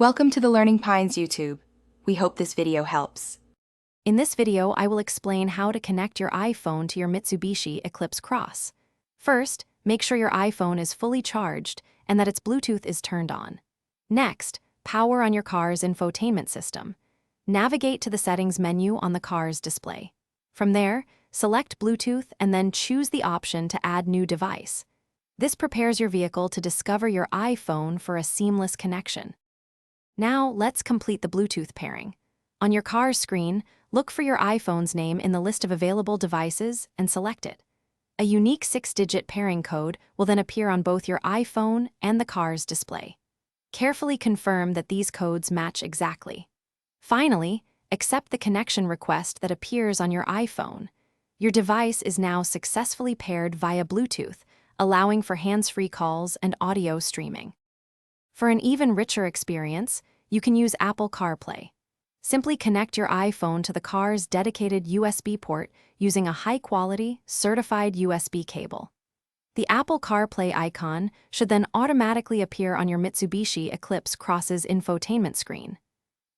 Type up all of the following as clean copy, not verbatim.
Welcome to the Learning Pines YouTube. We hope this video helps. In this video, I will explain how to connect your iPhone to your Mitsubishi Eclipse Cross. First, make sure your iPhone is fully charged and that its Bluetooth is turned on. Next, power on your car's infotainment system. Navigate to the settings menu on the car's display. From there, select Bluetooth and then choose the option to add new device. This prepares your vehicle to discover your iPhone for a seamless connection. Now, let's complete the Bluetooth pairing. On your car's screen, look for your iPhone's name in the list of available devices and select it. A unique 6-digit pairing code will then appear on both your iPhone and the car's display. Carefully confirm that these codes match exactly. Finally, accept the connection request that appears on your iPhone. Your device is now successfully paired via Bluetooth, allowing for hands-free calls and audio streaming. For an even richer experience, you can use Apple CarPlay. Simply connect your iPhone to the car's dedicated USB port using a high-quality, certified USB cable. The Apple CarPlay icon should then automatically appear on your Mitsubishi Eclipse Cross's infotainment screen.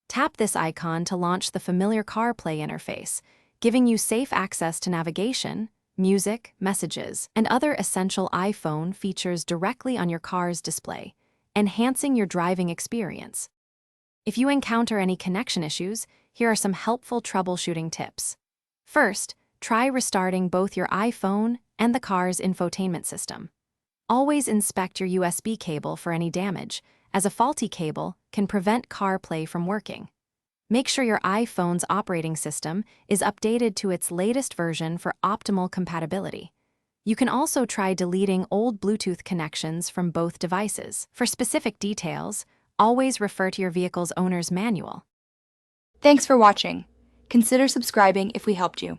Tap this icon to launch the familiar CarPlay interface, giving you safe access to navigation, music, messages, and other essential iPhone features directly on your car's display, enhancing your driving experience. If you encounter any connection issues, here are some helpful troubleshooting tips. First, try restarting both your iPhone and the car's infotainment system. Always inspect your USB cable for any damage, as a faulty cable can prevent CarPlay from working. Make sure your iPhone's operating system is updated to its latest version for optimal compatibility. You can also try deleting old Bluetooth connections from both devices. For specific details, always refer to your vehicle's owner's manual. Thanks for watching. Consider subscribing if we helped you.